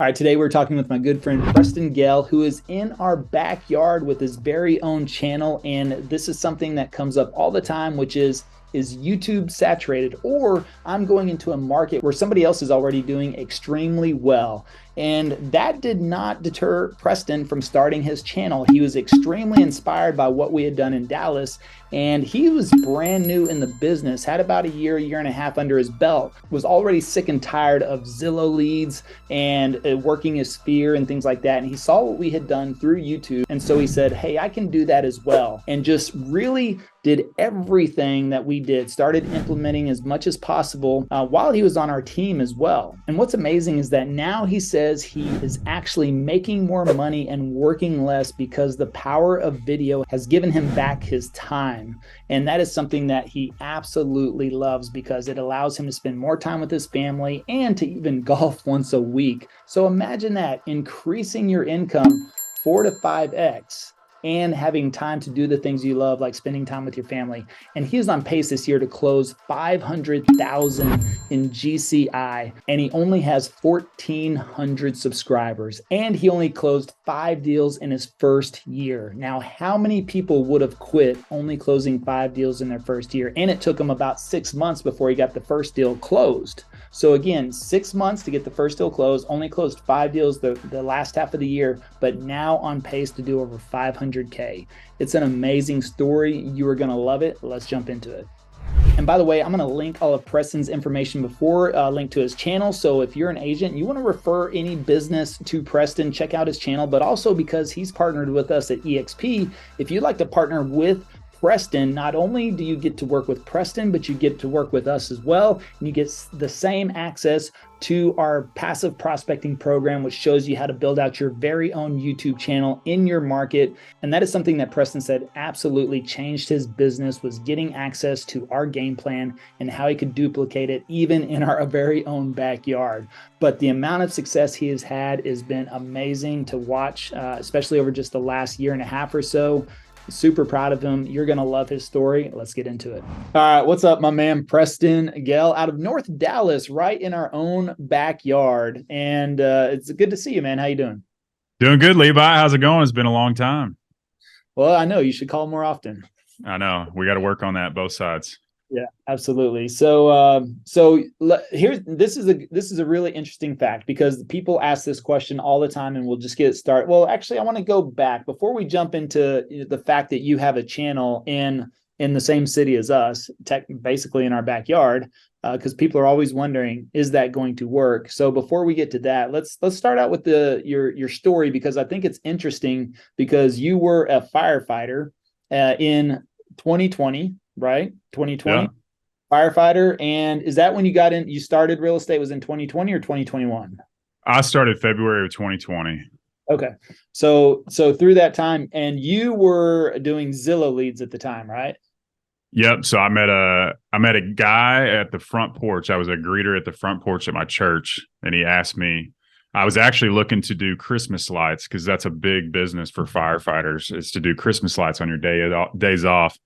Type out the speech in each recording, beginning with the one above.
All right, today we're talking with my good friend Preston Gale, who is in our backyard with his very own channel. And this is something that comes up all the time, which is YouTube saturated, or I'm going into a market where somebody else is already doing extremely well. And that did not deter Preston from starting his channel. He was extremely inspired by what we had done in Dallas, and he was brand new in the business, had about a year and a half under his belt, was already sick and tired of Zillow Leads and working his sphere and things like that. And he saw what we had done through YouTube. And so he said, hey, I can do that as well. And just really did everything that we did, started implementing as much as possible while he was on our team as well. And what's amazing is that now he says he is actually making more money and working less because the power of video has given him back his time. And that is something that he absolutely loves because it allows him to spend more time with his family and to even golf once a week. So imagine that, increasing your income 4 to 5x and having time to do the things you love, like spending time with your family. And he's on pace this year to close 500,000 in GCI, and he only has 1,400 subscribers, and he only closed 5 deals in his first year. Now, how many people would have quit only closing 5 deals in their first year? And it took him about 6 months before he got the first deal closed. So again, 6 months to get the first deal closed, only closed 5 deals the last half of the year, but now on pace to do over 500K. It's an amazing story. You are going to love it. Let's jump into it. And by the way, I'm going to link all of Preston's information before, link to his channel. So if you're an agent, you want to refer any business to Preston, check out his channel, but also because he's partnered with us at EXP, if you'd like to partner with Preston, not only do you get to work with Preston, but you get to work with us as well. And you get the same access to our passive prospecting program, which shows you how to build out your very own YouTube channel in your market. And that is something that Preston said absolutely changed his business, was getting access to our game plan and how he could duplicate it even in our very own backyard. But the amount of success he has had has been amazing to watch, especially over just the last year and a half or so. Super proud of him. You're going to love his story. Let's get into it. All right. What's up, my man, Preston Gale out of North Dallas, right in our own backyard. And it's good to see you, man. How you doing? Doing good, Levi. How's it going? It's been a long time. Well, I know you should call more often. I know. We got to work on that, both sides. Yeah, absolutely. So, here's this is a really interesting fact because people ask this question all the time, and we'll just get it started. Well, actually, I want to go back before we jump into the fact that you have a channel in the same city as us, basically in our backyard, because people are always wondering, is that going to work? So before we get to that, let's start out with your story, because I think it's interesting because you were a firefighter in 2020. Right? 2020 Yeah. firefighter. And is that when you got in, you started real estate was in 2020 or 2021? I started February of 2020. Okay. So through that time, and you were doing Zillow Leads at the time, right? Yep. So I met a guy at the front porch. I was a greeter at the front porch at my church. And he asked me, I was actually looking to do Christmas lights because that's a big business for firefighters, is to do Christmas lights on your days off.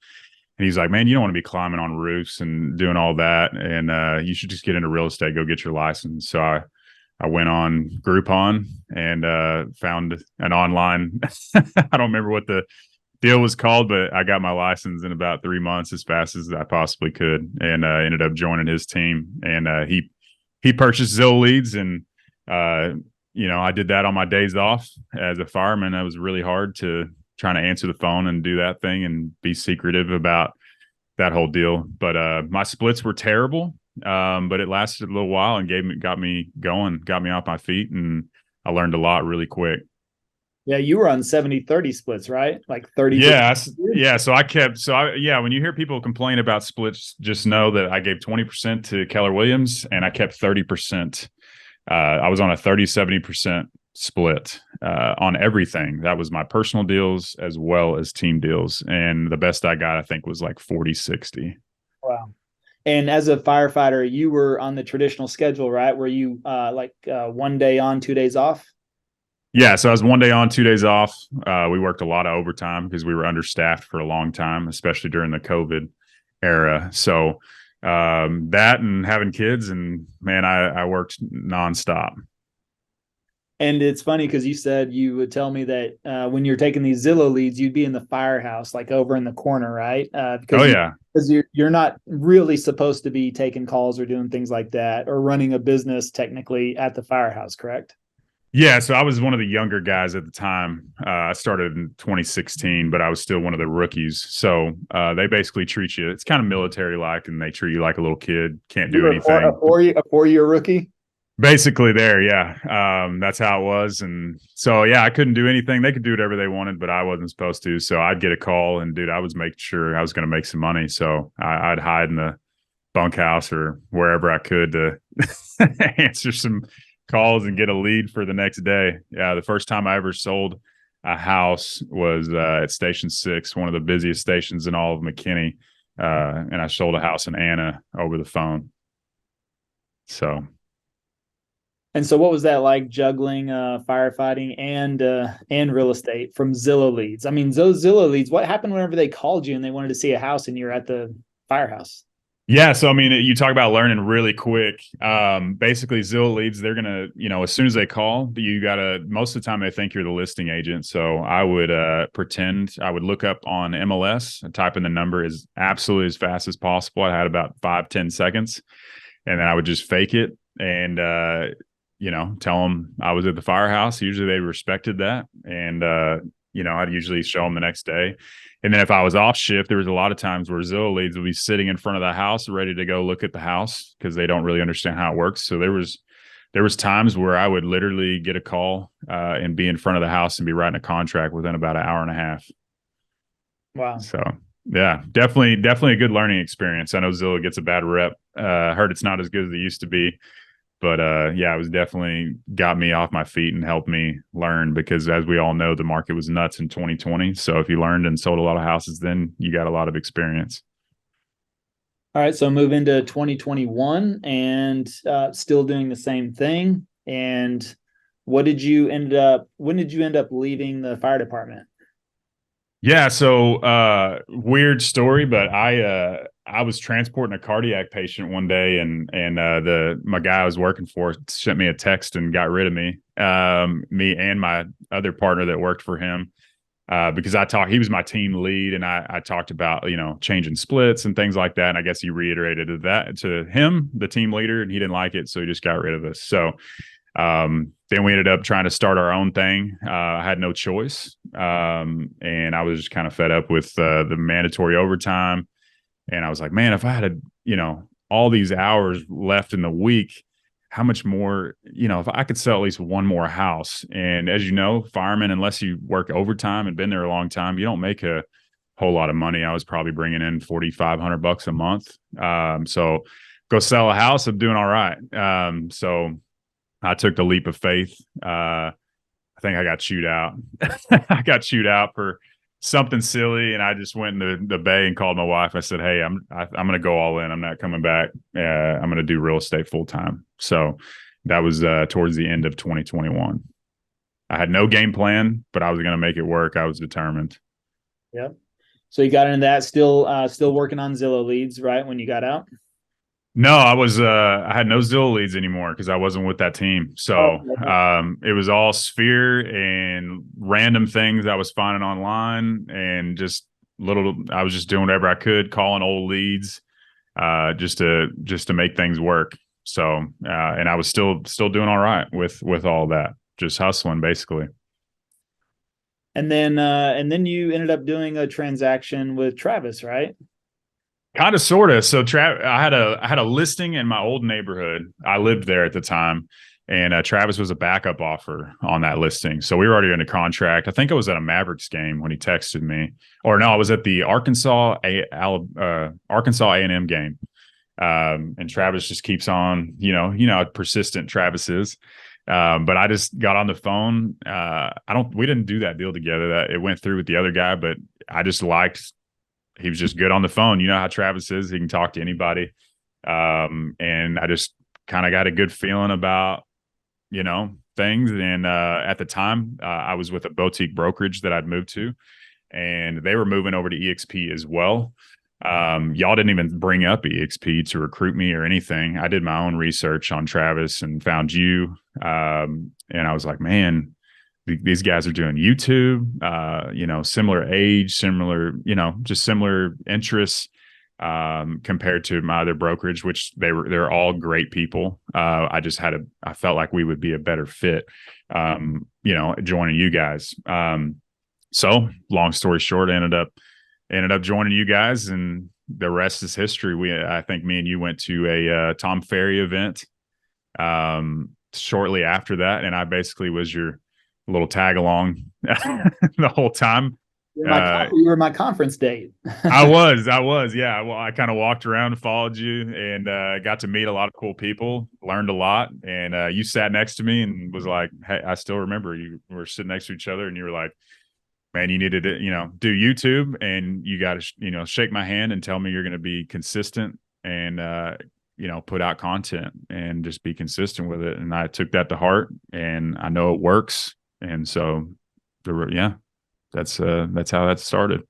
And he's like, man, you don't want to be climbing on roofs and doing all that. And you should just get into real estate, go get your license. So I went on Groupon and found an online, I don't remember what the deal was called, but I got my license in about 3 months, as fast as I possibly could, and ended up joining his team. And he purchased Zillow Leads, and I did that on my days off as a fireman. That was really hard to trying to answer the phone and do that thing and be secretive about that whole deal. But my splits were terrible, but it lasted a little while and got me going, got me off my feet, and I learned a lot really quick. Yeah, you were on 70-30 splits, right? Like 30. Yeah. Yeah. When you hear people complain about splits, just know that I gave 20% to Keller Williams and I kept 30%. I was on a 30-70% split on everything. That was my personal deals as well as team deals. And the best I got, I think, was like 40-60. Wow. And as a firefighter, you were on the traditional schedule, right? Were you 1 day on, 2 days off? Yeah. So I was 1 day on, 2 days off. We worked a lot of overtime because we were understaffed for a long time, especially during the COVID era. So that and having kids, and man, I worked nonstop. And it's funny because you said you would tell me that when you're taking these Zillow leads, you'd be in the firehouse, like over in the corner, right? Oh yeah. Because you're not really supposed to be taking calls or doing things like that or running a business technically at the firehouse, correct? Yeah, so I was one of the younger guys at the time. I started in 2016, but I was still one of the rookies. So they basically treat you, it's kind of military like, and they treat you like a little kid, can't You do were anything. a 4 year rookie. Basically, there, yeah. That's how it was. And so, yeah, I couldn't do anything. They could do whatever they wanted, but I wasn't supposed to. So I'd get a call, and dude, I was making sure I was going to make some money. So I'd hide in the bunkhouse or wherever I could to answer some calls and get a lead for the next day. Yeah, the first time I ever sold a house was at Station 6, one of the busiest stations in all of McKinney. And I sold a house in Anna over the phone. So, And so, what was that like juggling firefighting and real estate from Zillow leads? I mean, those Zillow leads. What happened whenever they called you and they wanted to see a house and you're at the firehouse? yeah, so I mean, you talk about learning really quick. Basically, Zillow Leads, they're gonna, as soon as they call, you gotta. Most of the time, they think you're the listing agent. So I would pretend I would look up on MLS and type in the number as absolutely as fast as possible. I had about 5-10 seconds, and then I would just fake it and tell them I was at the firehouse. Usually, they respected that, and I'd usually show them the next day. And then if I was off shift, there was a lot of times where Zillow Leads would be sitting in front of the house, ready to go look at the house because they don't really understand how it works. So there was times where I would literally get a call and be in front of the house and be writing a contract within about an hour and a half. Wow. So yeah, definitely a good learning experience. I know Zillow gets a bad rep. I heard it's not as good as it used to be. But it was definitely got me off my feet and helped me learn because, as we all know, the market was nuts in 2020. So if you learned and sold a lot of houses, then you got a lot of experience. All right, so move into 2021 and still doing the same thing. And when did you end up leaving the fire department? Yeah, so weird story, but I was transporting a cardiac patient one day, and my guy I was working for sent me a text and got rid of me, me and my other partner that worked for him, because he was my team lead, and I talked about changing splits and things like that, and I guess he reiterated that to him, the team leader, and he didn't like it, so he just got rid of us. So then we ended up trying to start our own thing. I had no choice. And I was just kind of fed up with the mandatory overtime. And I was like, man, if I had all these hours left in the week, how much more, if I could sell at least one more house. And as you know, firemen, unless you work overtime and been there a long time, you don't make a whole lot of money. I was probably bringing in $4,500 a month. So go sell a house, I'm doing all right. So I took the leap of faith. I think I got chewed out. I got chewed out for something silly, and I just went in the bay and called my wife. I said, "Hey, I'm going to go all in. I'm not coming back. I'm going to do real estate full time." So that was towards the end of 2021. I had no game plan, but I was going to make it work. I was determined. Yep. So you got into that, still working on Zillow leads, right? When you got out? No, I had no Zillow leads anymore because I wasn't with that team. So it was all Sphere and random things I was finding online, and I was just doing whatever I could, calling old leads, just to make things work. So and I was still doing all right with all that, just hustling basically. And then you ended up doing a transaction with Travis, right? Kind of, sort of. So I had a listing in my old neighborhood. I lived there at the time, and Travis was a backup offer on that listing. So we were already under contract. I think I was at a Mavericks game when he texted me, or no, I was at the Arkansas A&M game. And Travis just keeps on, how persistent Travis is. But I just got on the phone. We didn't do that deal together. That it went through with the other guy, but I just liked. He was just good on the phone. You know how Travis is. He can talk to anybody. And I just kind of got a good feeling about, things. And at the time, I was with a boutique brokerage that I'd moved to, and they were moving over to EXP as well. Y'all didn't even bring up EXP to recruit me or anything. I did my own research on Travis and found you. And I was like, man, these guys are doing YouTube, similar age, similar, just similar interests, compared to my other brokerage, which they're all great people. I felt like we would be a better fit, joining you guys. So long story short, I ended up joining you guys, and the rest is history. I think me and you went to a Tom Ferry event shortly after that, and I basically was your little tag along the whole time. You were my conference date. I was, yeah. Well, I kind of walked around and followed you, and got to meet a lot of cool people, learned a lot, and you sat next to me and was like, hey, I still remember you were sitting next to each other, and you were like, man, you needed to, do YouTube, and you got to, shake my hand and tell me you're going to be consistent and, put out content and just be consistent with it. And I took that to heart, and I know it works. And so, that's how that started.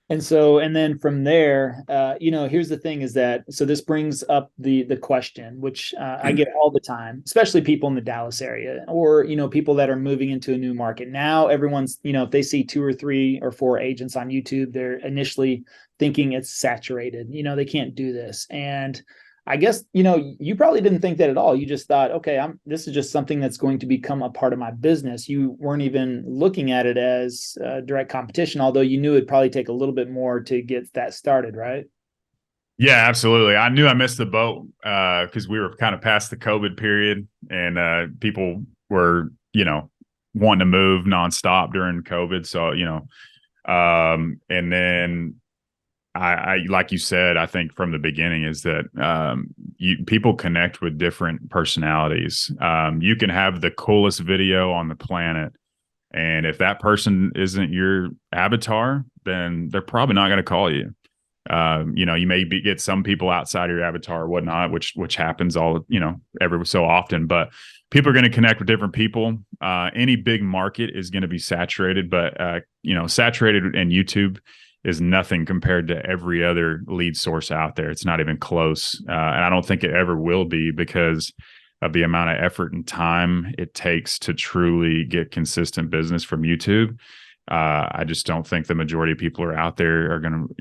And then from there, here's the thing is that, so this brings up the question, which I get all the time, especially people in the Dallas area, or, people that are moving into a new market. Now everyone's, if they see 2 or 3 or 4 agents on YouTube, they're initially thinking it's saturated, they can't do this. And I guess, you probably didn't think that at all. You just thought, okay, this is just something that's going to become a part of my business. You weren't even looking at it as direct competition, although you knew it'd probably take a little bit more to get that started, right? Yeah, absolutely. I knew I missed the boat because we were kind of past the COVID period, and people were, wanting to move nonstop during COVID. So, and then I like you said, I think from the beginning is that people connect with different personalities. You can have the coolest video on the planet, and if that person isn't your avatar, then they're probably not going to call you. You may get some people outside your avatar or whatnot, which happens all, every so often, but people are going to connect with different people. Any big market is going to be saturated, but, saturated in YouTube is nothing compared to every other lead source out there. It's not even close. And I don't think it ever will be because of the amount of effort and time it takes to truly get consistent business from YouTube. I just don't think the majority of people are out there are going to,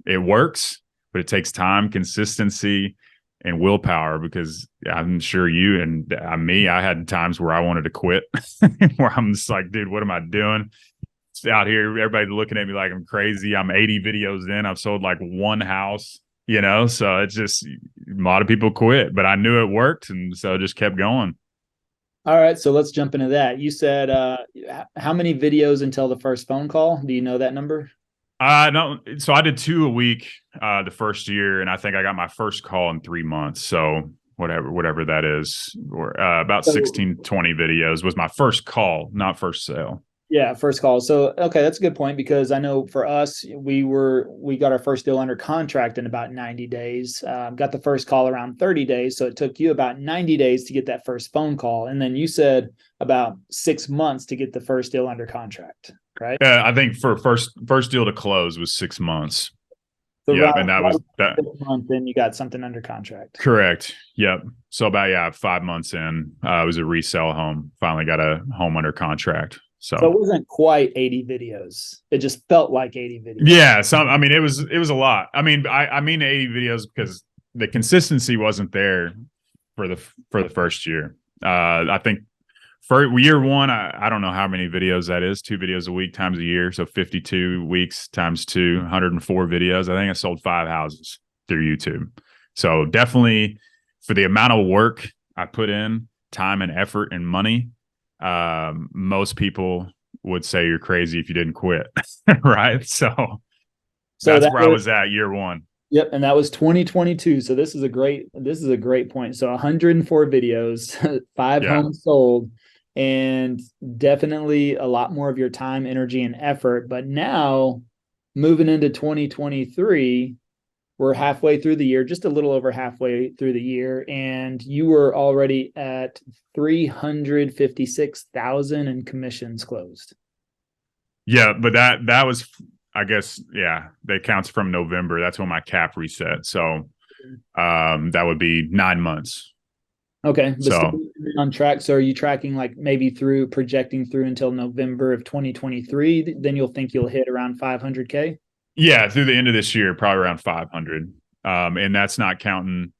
it works, but it takes time, consistency, and willpower, because I'm sure you and me, I had times where I wanted to quit, where I'm just like, dude, what am I doing? Out here, everybody looking at me like I'm crazy. I'm 80 videos in. I've sold like 1 house, so it's just a lot of people quit, but I knew it worked. And so I just kept going. All right. So let's jump into that. You said, how many videos until the first phone call? Do you know that number? No. So I did 2 a week, the first year. And I think I got my first call in 3 months. So whatever that is, or about 16, 20 videos was my first call, not first sale. Yeah, first call. So, okay, that's a good point, because I know for us, we got our first deal under contract in about 90 days, got the first call around 30 days. So it took you about 90 days to get that first phone call. And then you said about 6 months to get the first deal under contract, right? I think for first deal to close was 6 months. So yeah, and that was that month. Then you got something under contract. Correct. Yep. So about 5 months in, it was a resale home. Finally got a home under contract. So it wasn't quite 80 videos. It just felt like 80 videos. Yeah. It was a lot. I mean 80 videos because the consistency wasn't there for the first year. I think for year one, I don't know how many videos that is. 2 videos a week times a year. So 52 weeks times 2, 104 videos. I think I sold 5 houses through YouTube. So definitely for the amount of work I put in, time and effort and money, most people would say you're crazy if you didn't quit. Right. So that's where I was at year one. Yep. And that was 2022. So this is a great point. So 104 videos, 5 homes sold, and definitely a lot more of your time, energy, and effort. But now moving into 2023, we're halfway through the year, just a little over halfway through the year, and you were already at 356,000 in commissions closed. Yeah, but that was, I guess, yeah, that counts from November. That's when my cap reset. So that would be 9 months. Okay, but So still on track. So are you tracking like maybe through projecting through until November of 2023? Then you'll think you'll hit around 500K. yeah, through the end of this year, probably around 500. And that's not counting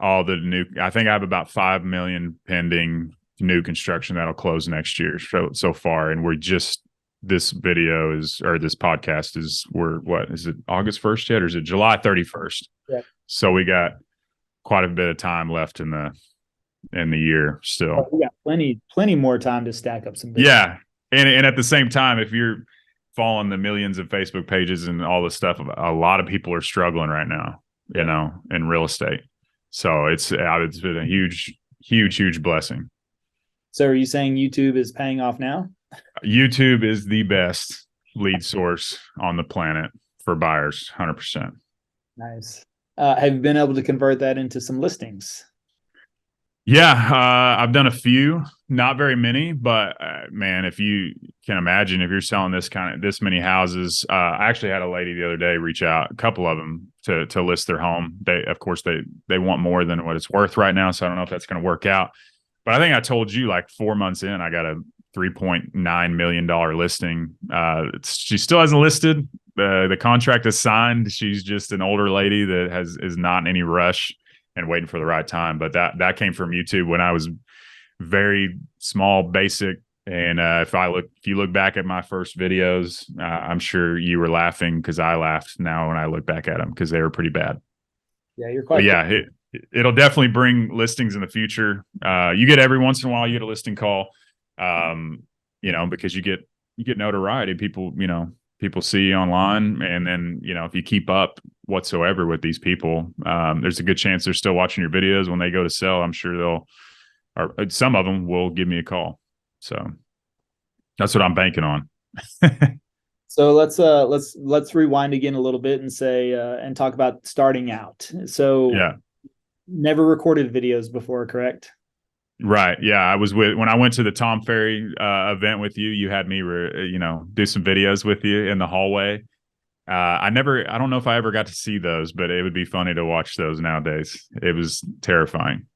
all the new. I think I have about 5 million pending new construction that'll close next year. So far, and we're just this video is or this podcast is what is it August 1st yet or is it July 31st? Yeah. So we got quite a bit of time left in the year still. We got plenty more time to stack up some business. Yeah. And at the same time, if you're following the millions of Facebook pages and all this stuff, a lot of people are struggling right now, you know, in real estate. So it's been a huge blessing. So are you saying YouTube is paying off now? YouTube is the best lead source on the planet for buyers, 100%. Nice. Have you been able to convert that into some listings? Yeah, I've done a few, not very many, but man, if you can imagine, if you're selling this many houses, I actually had a lady the other day reach out, a couple of them to list their home. Of course, they want more than what it's worth right now, so I don't know if that's going to work out. But I think I told you like 4 months in, I got a $3.9 million listing. She still hasn't listed. The contract is signed. She's just an older lady that is not in any rush and waiting for the right time. But that came from YouTube when I was very small, basic. And if you look back at my first videos, I'm sure you were laughing because I laughed now when I look back at them because they were pretty bad. Yeah, you're quite. But yeah, it'll definitely bring listings in the future. You get every once in a while, you get a listing call, you know, because you get notoriety. People see you online, and then, you know, if you keep up whatsoever with these people, there's a good chance they're still watching your videos when they go to sell. I'm sure some of them will give me a call. So that's what I'm banking on. So let's rewind again a little bit and say and talk about starting out. So yeah, never recorded videos before, correct? Right. Yeah. When I went to the Tom Ferry event with you, you had me, do some videos with you in the hallway. I don't know if I ever got to see those, but it would be funny to watch those nowadays. It was terrifying.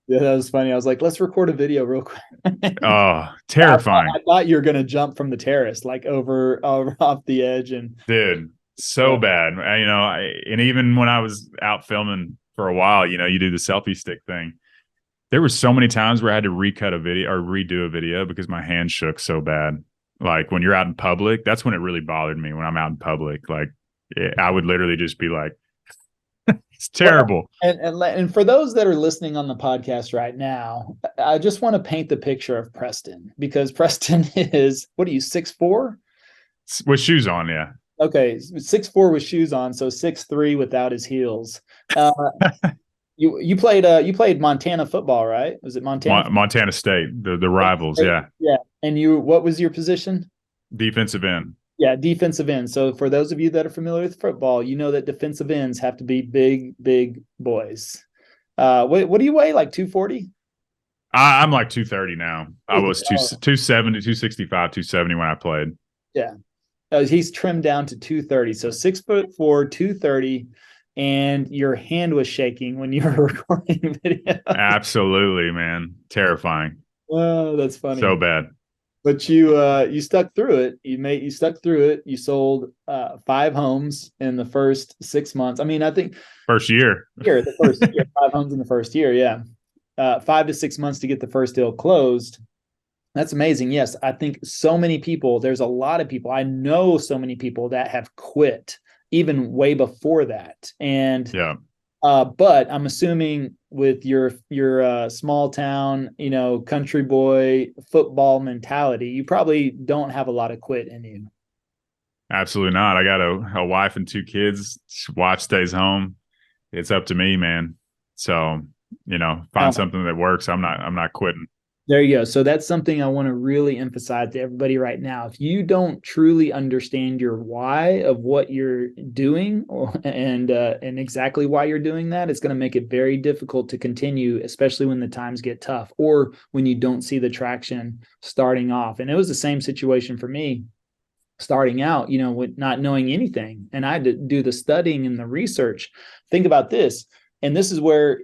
Yeah, that was funny. I was like, let's record a video real quick. Oh, terrifying. I thought you were going to jump from the terrace, like over off the edge. And dude, so bad. And even when I was out filming for a while, you do the selfie stick thing. There were so many times where I had to recut a video or redo a video because my hand shook so bad. Like when you're out in public, that's when it really bothered me. When I'm out in public, like I would literally just be like, it's terrible. Well, and for those that are listening on the podcast right now, I just want to paint the picture of Preston, because Preston is, what are you, 6'4"? With shoes on, yeah. Okay, 6'4" with shoes on, so 6'3" without his heels. You played Montana football, right? Was it Montana? Montana State, the rivals, yeah. Yeah. And what was your position? Defensive end. Yeah, defensive end. So for those of you that are familiar with football, you know that defensive ends have to be big boys. What do you weigh? Like 240? I'm like 230 now. I was 270, 265, 270 when I played. Yeah. He's trimmed down to 230. So 6'4", 230. And your hand was shaking when you were recording video. Absolutely, man. Terrifying. Oh, that's funny. So bad. But you stuck through it. You stuck through it. You sold 5 homes in the first 6 months. I mean, I think first year. The first year, 5 homes in the first year. Yeah. 5 to 6 months to get the first deal closed. That's amazing. Yes. I think so many people, there's a lot of people. I know so many people that have quit even way before that. And yeah. But I'm assuming with your small town, country boy football mentality, you probably don't have a lot of quit in you. Absolutely not. I got a wife and 2 kids. Wife stays home. It's up to me, man. So, find something that works. I'm not quitting. There you go. So that's something I want to really emphasize to everybody right now. If you don't truly understand your why of what you're doing and exactly why you're doing that, it's going to make it very difficult to continue, especially when the times get tough or when you don't see the traction starting off. And it was the same situation for me. starting out, with not knowing anything. And I had to do the studying and the research. Think about this. And this is where,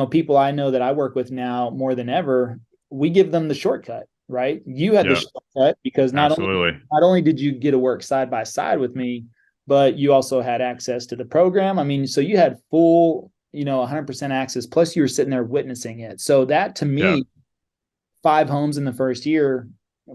people I know that I work with now more than ever, we give them the shortcut, right? You had the Yeah, shortcut because absolutely. not only did you get to work side by side with me, but you also had access to the program. I mean, so you had full, 100% access, plus you were sitting there witnessing it. So that to Yeah. me, 5 homes in the first year,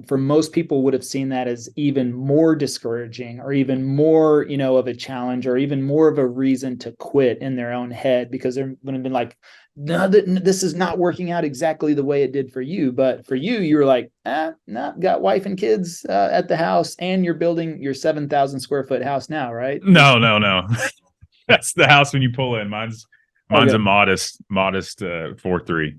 for most people would have seen that as even more discouraging or even more, of a challenge or even more of a reason to quit in their own head, because they're going to be like, no, this is not working out exactly the way it did for you. But for you, you were like, no, got wife and kids at the house, and you're building your 7,000 square foot house now, right? No. That's the house when you pull in. Mine's Okay. a modest 4.3,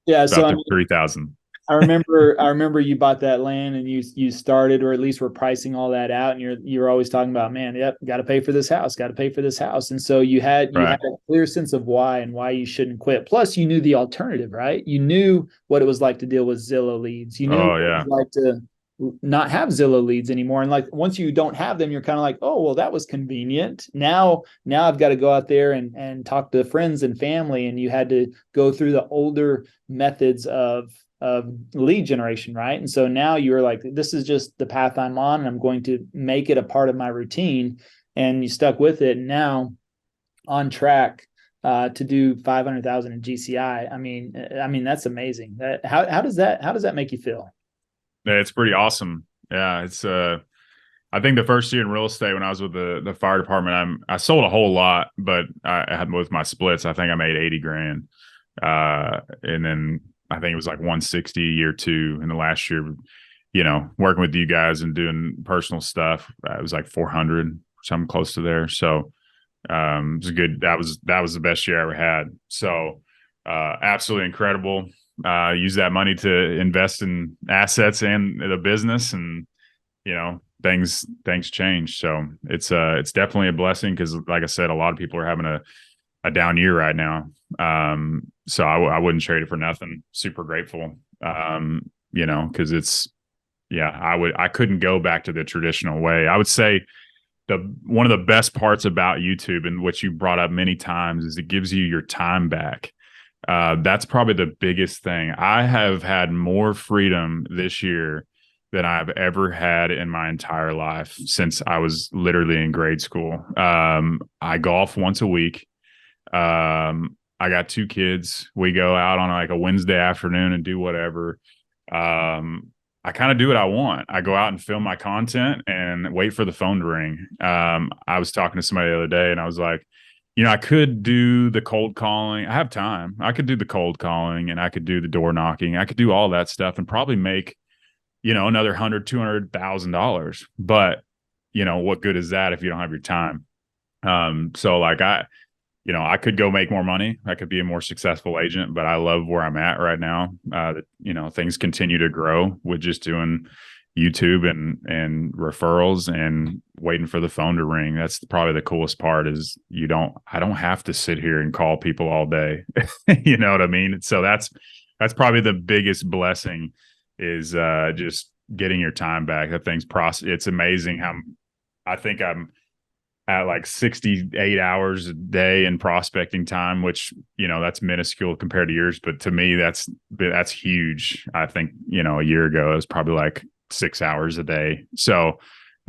Yeah. So about I the mean, 3,000. I remember you bought that land and you started, or at least were pricing all that out, and you're always talking about, man, yep, got to pay for this house, got to pay for this house. And so you had Right. a clear sense of why and why you shouldn't quit. Plus you knew the alternative, right? You knew what it was like to deal with Zillow leads. You knew Oh what it was yeah. like to not have Zillow leads anymore. And like once you don't have them, you're kind of like, oh, well, that was convenient. Now I've got to go out there and talk to friends and family. And you had to go through the older methods of lead generation, right? And so now you're like, this is just the path I'm on, and I'm going to make it a part of my routine. And you stuck with it. And now on track to do 500,000 in GCI. I mean that's amazing. How does that make you feel? Yeah, it's pretty awesome. Yeah, it's I think the first year in real estate when I was with the fire department, I sold a whole lot, but I had with my splits, I think I made 80 grand. And then I think it was like 160 year two. And the last year, working with you guys and doing personal stuff, it was like 400, something close to there. So it was good. That was the best year I ever had. So absolutely incredible. Use that money to invest in assets and the business, and things change. So it's definitely a blessing, because like I said, a lot of people are having a down year right now. So I wouldn't trade it for nothing. Super grateful. Because I couldn't go back to the traditional way. I would say one of the best parts about YouTube, and what you brought up many times, is it gives you your time back. That's probably the biggest thing. I have had more freedom this year than I've ever had in my entire life since I was literally in grade school. I golf once a week. I got 2 kids. We go out on like a Wednesday afternoon and do whatever. I kind of do what I want. I go out and film my content and wait for the phone to ring. I was talking to somebody the other day, and I was like, I could do the cold calling. I have time. I could do the cold calling, and I could do the door knocking. I could do all that stuff and probably make, another $100,000-$200,000. But, what good is that if you don't have your time? So like I could go make more money. I could be a more successful agent, but I love where I'm at right now. Things continue to grow with just doing YouTube and referrals and waiting for the phone to ring. That's probably the coolest part, is I don't have to sit here and call people all day. You know what I mean? So that's probably the biggest blessing, is just getting your time back. That thing's it's amazing how I think I'm at like 68 hours a day in prospecting time, which, that's minuscule compared to yours. But to me, that's huge. I think, a year ago, it was probably like 6 hours a day. So,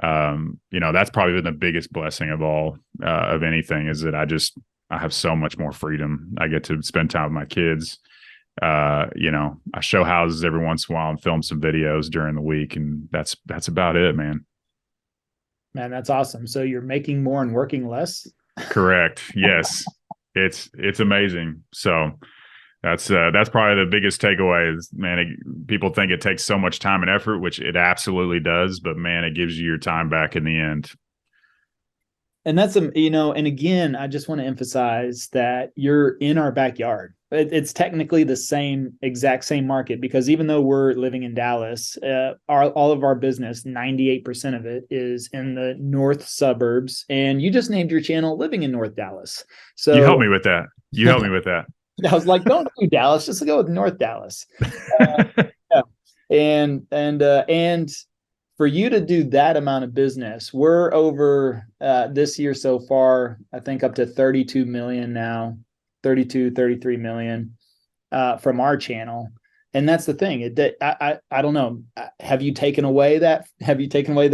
that's probably been the biggest blessing of all, of anything, is that I have so much more freedom. I get to spend time with my kids. I show houses every once in a while and film some videos during the week. And that's about it, man. Man, that's awesome. So you're making more and working less. Correct. Yes. It's amazing. So that's probably the biggest takeaway is, man, people think it takes so much time and effort, which it absolutely does, but man, it gives you your time back in the end. And that's, and again, I just want to emphasize that you're in our backyard. It's technically the exact same market, because even though we're living in Dallas, all of our business, 98% of it, is in the north suburbs. And you just named your channel Living in North Dallas. So You help me with that. I was like, don't do Dallas, just go with North Dallas. Yeah. And for you to do that amount of business, we're over this year so far, I think up to 32 million now, 32, 33 million from our channel. And that's the thing. I don't know. Have you taken away that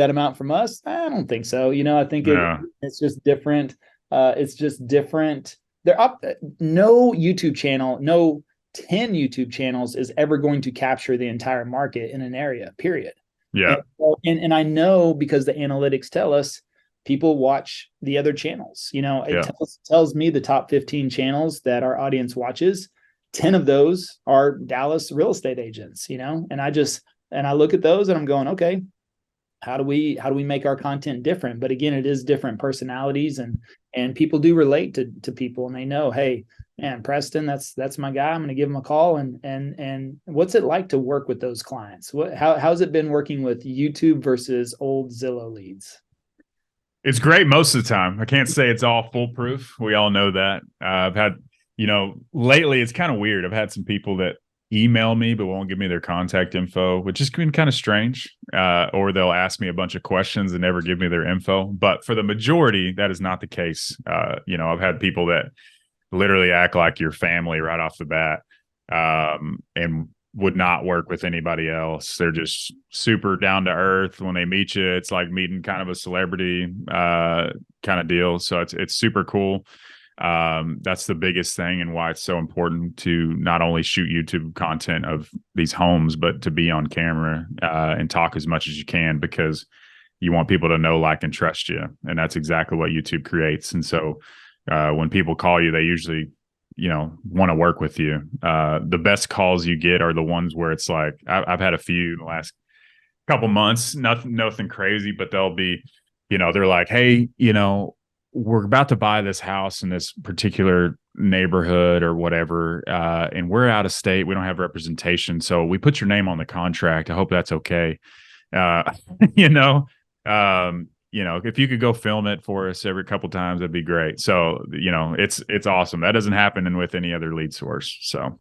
amount from us? I don't think so. I think it's just different. It's just different. They're up. No YouTube channel, no 10 YouTube channels is ever going to capture the entire market in an area, period. Yeah. And I know because the analytics tell us people watch the other channels. It tells me the top 15 channels that our audience watches. 10 of those are Dallas real estate agents, and I look at those and I'm going, okay, how do we make our content different? But again, it is different personalities and people do relate to people, and they know, hey, man, Preston, that's my guy. I'm going to give him a call. And what's it like to work with those clients? How's it been working with YouTube versus old Zillow leads? It's great most of the time. I can't say it's all foolproof. We all know that. I've had, lately it's kind of weird. I've had some people that email me but won't give me their contact info, which has been kind of strange. Or they'll ask me a bunch of questions and never give me their info. But for the majority, that is not the case. I've had people that literally act like your family right off the bat, and would not work with anybody else. They're just super down to earth. When they meet you, it's like meeting kind of a celebrity kind of deal. So it's super cool. That's the biggest thing, and why it's so important to not only shoot YouTube content of these homes, but to be on camera and talk as much as you can, because you want people to know, like, and trust you. And that's exactly what YouTube creates. And so when people call you, they usually, want to work with you. The best calls you get are the ones where it's like, I've had a few in the last couple months, nothing crazy, but they'll be, they're like, hey, we're about to buy this house in this particular neighborhood or whatever, and we're out of state. We don't have representation, so we put your name on the contract. I hope that's okay. If you could go film it for us every couple times, that'd be great. So, it's awesome. That doesn't happen with any other lead source. So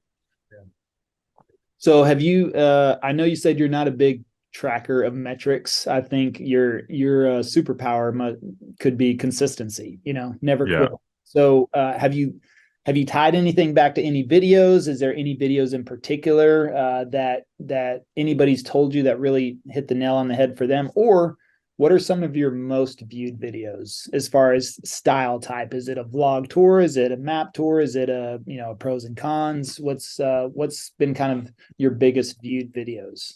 have you, I know you said you're not a big tracker of metrics. I think your superpower could be consistency, never quit. So have you tied anything back to any videos? Is there any videos in particular that anybody's told you that really hit the nail on the head for them? Or what are some of your most viewed videos as far as style type? Is it a vlog tour? Is it a map tour? Is it a pros and cons? What's been kind of your biggest viewed videos?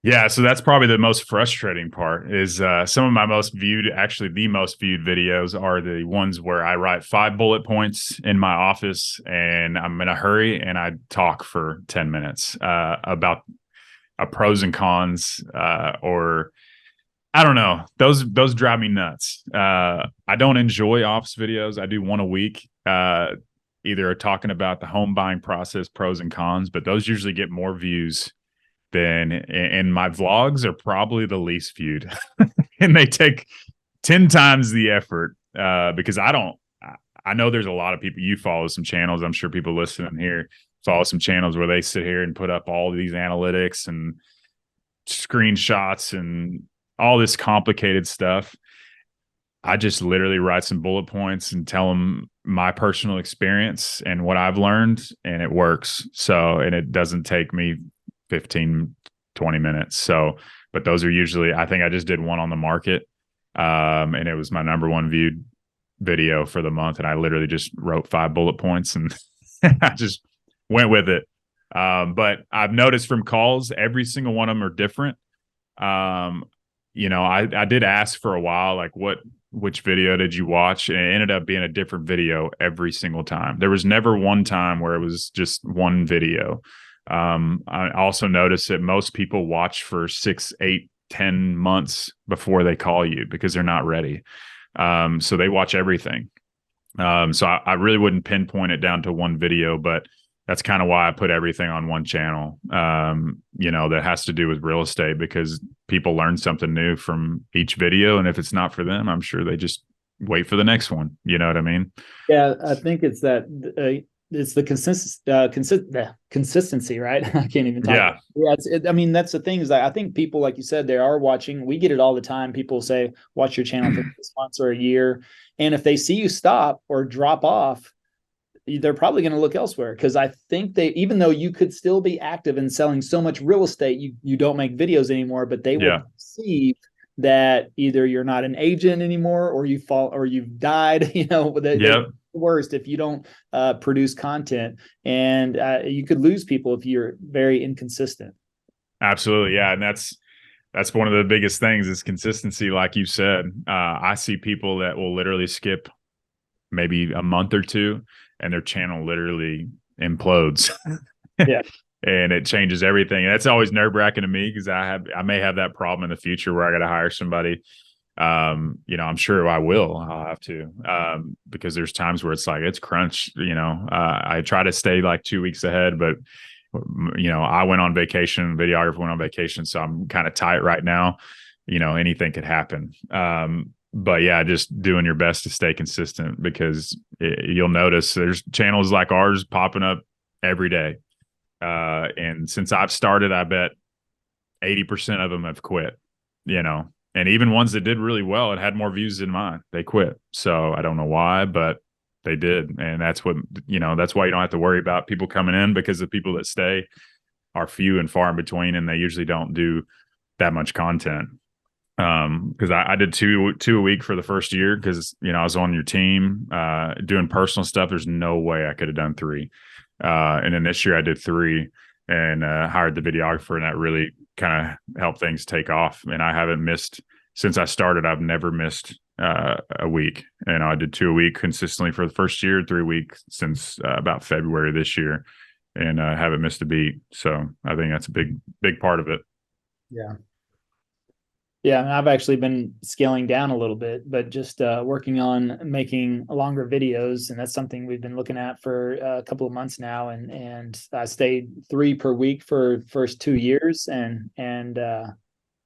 Yeah, so that's probably the most frustrating part is some of my most viewed, actually the most viewed videos are the ones where I write 5 bullet points in my office and I'm in a hurry and I talk for 10 minutes about pros and cons, or I don't know. Those drive me nuts. I don't enjoy office videos. I do one a week, either talking about the home buying process, pros and cons, but those usually get more views and my vlogs are probably the least viewed and they take 10 times the effort because I know there's a lot of people, you follow some channels, I'm sure people listening here follow some channels where they sit here and put up all these analytics and screenshots and all this complicated stuff. I just literally write some bullet points and tell them my personal experience and what I've learned, and it works. So, and it doesn't take me 15, 20 minutes. So, but those are usually, I think I just did one on the market. And it was my number one viewed video for the month. And I literally just wrote 5 bullet points and I just went with it. But I've noticed from calls, every single one of them are different. I did ask for a while, like which video did you watch? And it ended up being a different video every single time. There was never one time where it was just one video. I also noticed that most people watch for 6, 8, 10 months before they call you because they're not ready. So they watch everything. So I really wouldn't pinpoint it down to one video, but that's kind of why I put everything on one channel, that has to do with real estate, because people learn something new from each video. And if it's not for them, I'm sure they just wait for the next one. You know what I mean? Yeah, I think it's that it's the consistency, right? I can't even talk. Yeah. Yeah, I mean, that's the thing is that I think people, like you said, they are watching. We get it all the time. People say, watch your channel for 6 months or a year. And if they see you stop or drop off, they're probably going to look elsewhere. Because I think they, even though you could still be active in selling so much real estate, you don't make videos anymore, but they will perceive that either you're not an agent anymore or you fall or you've died, the worst if you don't produce content, and you could lose people if you're very inconsistent. Absolutely. Yeah. And that's one of the biggest things is consistency. Like you said, I see people that will literally skip maybe a month or two and their channel literally implodes. Yeah. And it changes everything. And that's always nerve-wracking to me because I may have that problem in the future where I got to hire somebody. I'm sure I'll have to, because there's times where it's like, it's crunch, I try to stay like 2 weeks ahead, but I went on vacation, videographer went on vacation. So I'm kind of tight right now, anything could happen. But yeah, just doing your best to stay consistent because you'll notice there's channels like ours popping up every day. And since I've started, I bet 80% of them have quit, and even ones that did really well and had more views than mine, they quit. So I don't know why, but they did. And that's what, that's why you don't have to worry about people coming in, because the people that stay are few and far in between, and they usually don't do that much content. Because I did two a week for the first year because, I was on your team doing personal stuff. There's no way I could have done 3. And then this year I did 3 and hired the videographer, and that really kind of helped things take off. And I haven't missed since I started. I've never missed a week. And I did 2 a week consistently for the first year, 3 weeks since about February this year, and haven't missed a beat. So I think that's a big part of it. Yeah. Yeah, and I've actually been scaling down a little bit, but just working on making longer videos, and that's something we've been looking at for a couple of months now. And I stayed 3 per week for first 2 years, and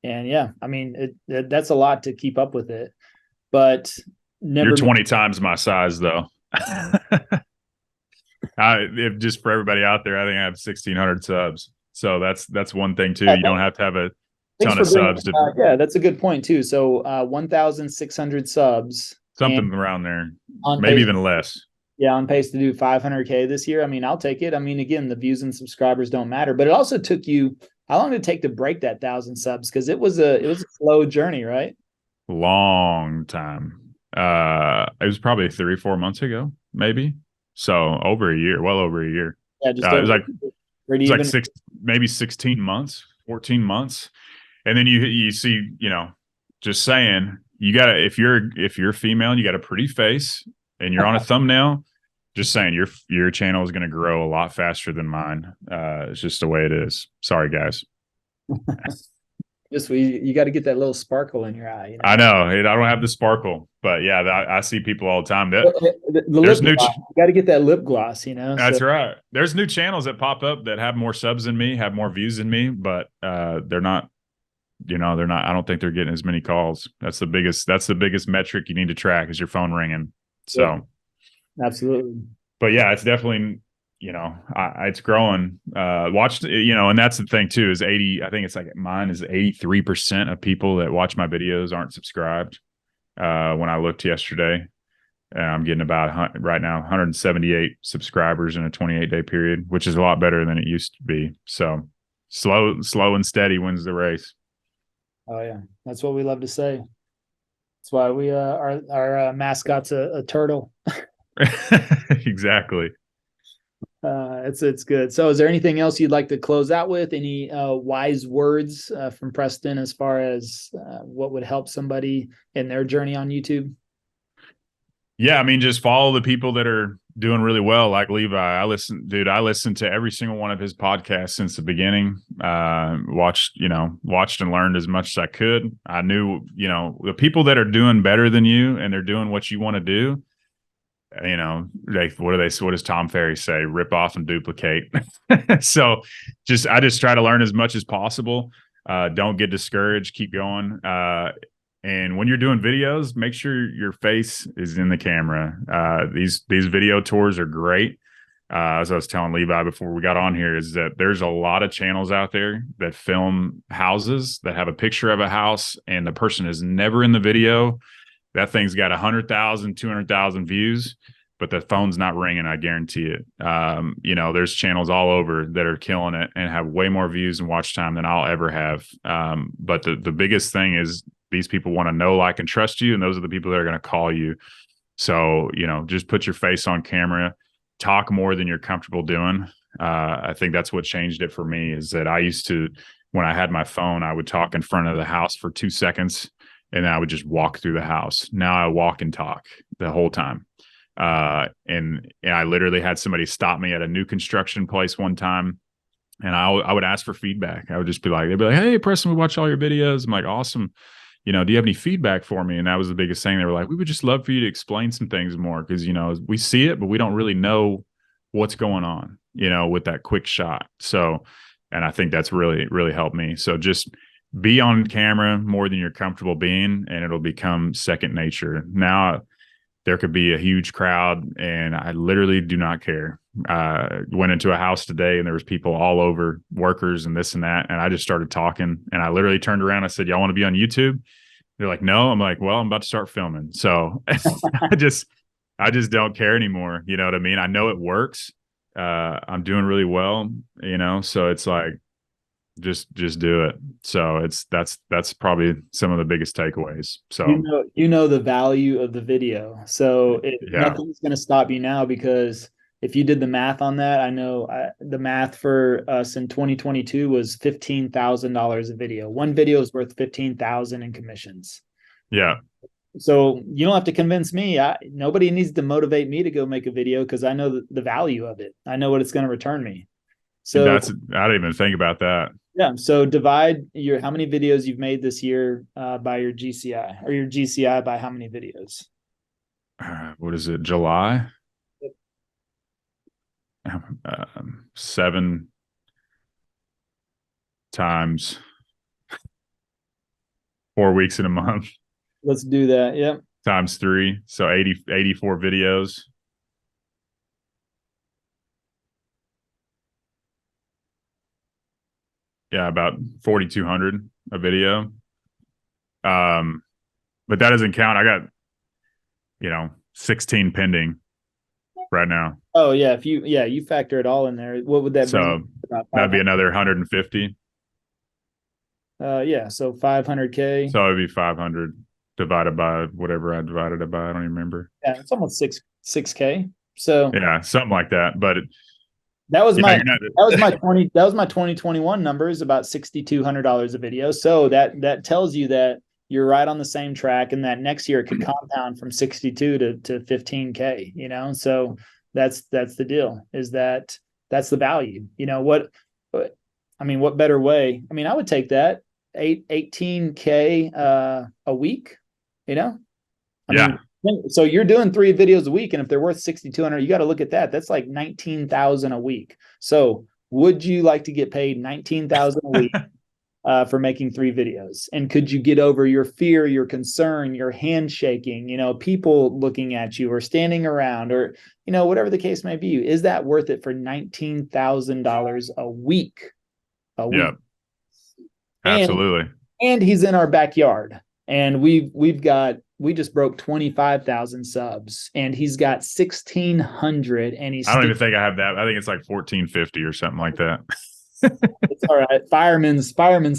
yeah, I mean that's a lot to keep up with it, but never. You're 20 times my size though. If just for everybody out there, I think I have 1,600 subs, so that's one thing too. You don't have to have a ton of subs yeah, that's a good point too. So 1,600 subs, something around there, maybe pace, even less. Yeah, on pace to do 500K this year. I mean, I'll take it. I mean, again, the views and subscribers don't matter, but it also took you, how long did it take to break that 1,000 subs? Because it was a slow journey, right? Long time. It was probably 3 or 4 months ago, maybe. So over a year, well over a year. Yeah, just it was like 16 months, 14 months. And then you see, just saying, you gotta, if you're female and you got a pretty face and you're on a thumbnail, just saying your channel is going to grow a lot faster than mine. It's just the way it is. Sorry, guys. You got to get that little sparkle in your eye. I know I don't have the sparkle, but yeah, I see people all the time that the there's new. You got to get that lip gloss. That's right. There's new channels that pop up that have more subs than me, have more views than me, but they're not. They're not. I don't think they're getting as many calls. That's the biggest metric you need to track is your phone ringing. So, yeah, absolutely. But yeah, it's definitely, it's growing. And that's the thing too, is 80, I think it's like mine is 83% of people that watch my videos aren't subscribed. When I looked yesterday, I'm getting about right now 178 subscribers in a 28-day period, which is a lot better than it used to be. So slow and steady wins the race. Oh yeah, that's what we love to say. That's why we our mascot's a turtle. Exactly. It's good. So is there anything else you'd like to close out with? Any wise words from Preston as far as what would help somebody in their journey on YouTube? Yeah, I mean, just follow the people that are doing really well, like Levi. I listened to every single one of his podcasts since the beginning. Watched and learned as much as I could. I knew, the people that are doing better than you and they're doing what you want to do. What does Tom Ferry say? Rip off and duplicate. So I just try to learn as much as possible. Don't get discouraged. Keep going. And when you're doing videos, make sure your face is in the camera. These video tours are great. as I was telling Levi before we got on here, is that there's a lot of channels out there that film houses that have a picture of a house and the person is never in the video. That thing's got 100,000, 200,000 views, but the phone's not ringing. I guarantee it. There's channels all over that are killing it and have way more views and watch time than I'll ever have. But the biggest thing is these people want to know, like, and trust you. And those are the people that are going to call you. So, just put your face on camera, talk more than you're comfortable doing. I think that's what changed it for me, is that I used to, when I had my phone, I would talk in front of the house for 2 seconds and then I would just walk through the house. Now I walk and talk the whole time. And I literally had somebody stop me at a new construction place one time, and I would ask for feedback. I would just be like, they'd be like, "Hey, Preston, we watch all your videos." I'm like, "Awesome. Do you have any feedback for me?" And that was the biggest thing. They were like, "We would just love for you to explain some things more, because, we see it, but we don't really know what's going on, with that quick shot." So, and I think that's really, really helped me. So just be on camera more than you're comfortable being, and it'll become second nature. Now, there could be a huge crowd and I literally do not care. Went into a house today and there was people all over, workers and this and that. And I just started talking, and I literally turned around. I said, "Y'all want to be on YouTube?" They're like, "No." I'm like, "Well, I'm about to start filming." So I just don't care anymore. You know what I mean? I know it works. I'm doing really well, so it's like, just do it. So that's probably some of the biggest takeaways. So the value of the video. So nothing's going to stop you now, because if you did the math on that, I know the math for us in 2022 was $15,000 a video. One video is worth $15,000 in commissions. Yeah. So you don't have to convince me. Nobody needs to motivate me to go make a video, because I know the value of it. I know what it's going to return me. So I didn't even think about that. Yeah. So divide how many videos you've made this year by your GCI, or your GCI by how many videos? What is it? July? 7 times 4 weeks in a month. Let's do that. Yep. Times 3. So 84 videos. Yeah, about 4,200 a video. But that doesn't count. I got, 16 pending right now. Oh yeah. If you factor it all in there, what would that bring? So that'd be another 150. Yeah. So 500K. So it'd be 500 divided by whatever I divided it by. I don't even remember. Yeah. It's almost 6K. So yeah, something like that. But that was my 2021 numbers, about $6,200 a video. So that tells you that you're right on the same track, and that next year it could compound from 62 to 15K, so that's the deal, is that's the value. What better way? I would take that 18K a week, so you're doing 3 videos a week, and if they're worth 6,200, you got to look at that. That's like 19,000 a week. So would you like to get paid 19,000 a week for making 3 videos? And could you get over your fear, your concern, your handshaking, people looking at you or standing around, or, whatever the case may be? Is that worth it for $19,000 a week? Yeah, absolutely. And he's in our backyard, and we just broke 25,000 subs, and he's got 1,600, and I don't even think I have that. I think it's like 1,450 or something like that. It's all right. Fireman's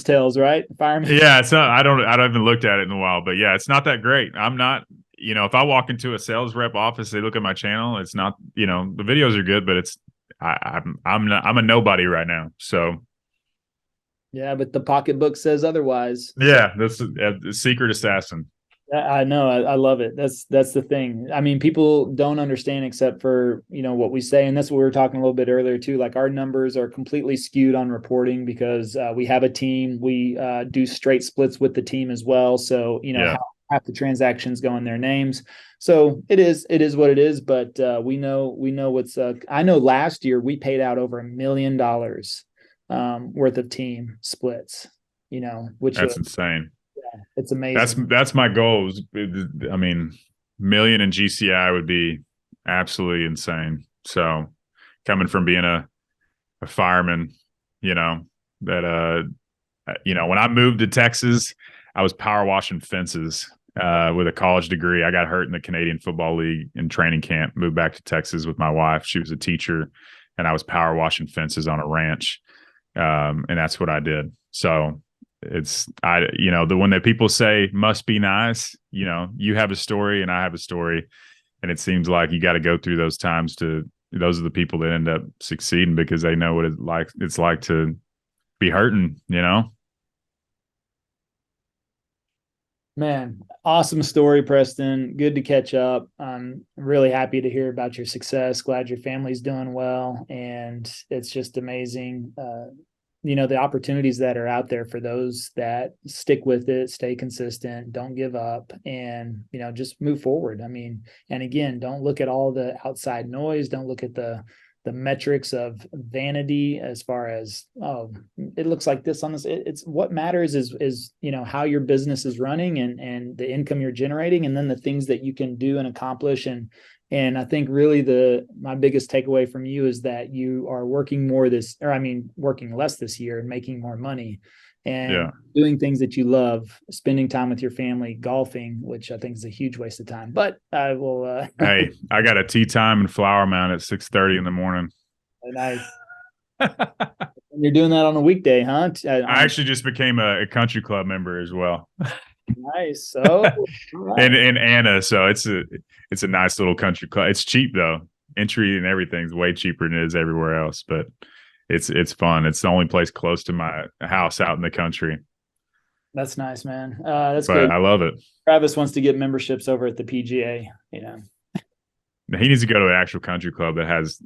tales, right? Yeah, it's not. I haven't looked at it in a while, but yeah, it's not that great. I'm not. If I walk into a sales rep office, they look at my channel. It's not. The videos are good, but I'm a nobody right now. So. Yeah, but the pocketbook says otherwise. Yeah, that's a secret assassin. I know. I love it. That's the thing. People don't understand, except for, what we say. And that's what we were talking a little bit earlier too. Like, our numbers are completely skewed on reporting, because we have a team. We do straight splits with the team as well. So, half the transactions go in their names. So it is what it is. But we know what's I know last year we paid out over $1 million worth of team splits, which that's insane. It's amazing. That's my goal. $1 million in GCI would be absolutely insane. So, coming from being a fireman, that when I moved to Texas, I was power washing fences with a college degree. I got hurt in the Canadian Football League in training camp, moved back to Texas with my wife. She was a teacher, and I was power washing fences on a ranch. And that's what I did. So when the people say must be nice, you have a story and I have a story. And it seems like you got to go through those times those are the people that end up succeeding because they know what it's like to be hurting, Man, awesome story, Preston. Good to catch up. I'm really happy to hear about your success. Glad your family's doing well. And it's just amazing. The opportunities that are out there for those that stick with it, stay consistent, don't give up, and, just move forward. I mean, and again, don't look at all the outside noise. Don't look at the metrics of vanity as far as, oh, it looks like this on this. It's what matters is how your business is running and the income you're generating, and then the things that you can do and accomplish. And I think really my biggest takeaway from you is that you are working working less this year and making more money and doing things that you love, spending time with your family, golfing, which I think is a huge waste of time. But I will. Hey, I got a tea time and Flower Mound at 6:30 in the morning. Nice. You're doing that on a weekday, huh? I actually just became a country club member as well. Nice. So, right. and Anna, so it's a nice little country club. It's cheap though. Entry and everything's way cheaper than it is everywhere else, but it's fun. It's the only place close to my house out in the country. That's nice, man. That's but good. I love it. Travis wants to get memberships over at the PGA. He needs to go to an actual country club that has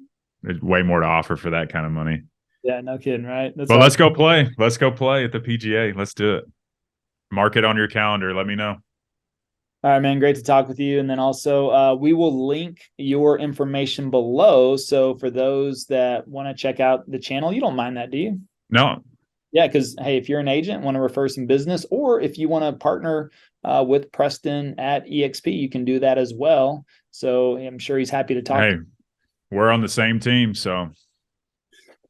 way more to offer for that kind of money. Yeah, no kidding, right? But awesome. Let's go play. Let's go play at the PGA. Let's do it. Mark it on your calendar. Let me know. All right, man. Great to talk with you. And then also we will link your information below. So for those that want to check out the channel, you don't mind that, do you? No. Yeah, because, hey, if you're an agent, want to refer some business, or if you want to partner with Preston at EXP, you can do that as well. So I'm sure he's happy to talk. Hey, we're on the same team, so.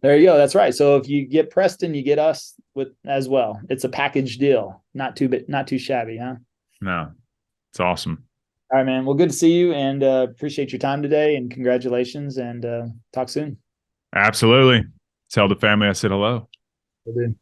There you go. That's right. So if you get Preston, you get us with as well. It's a package deal. Not too shabby, huh? No, it's awesome. All right, man. Well, good to see you, and appreciate your time today, and congratulations, and talk soon. Absolutely. Tell the family I said hello. Will do.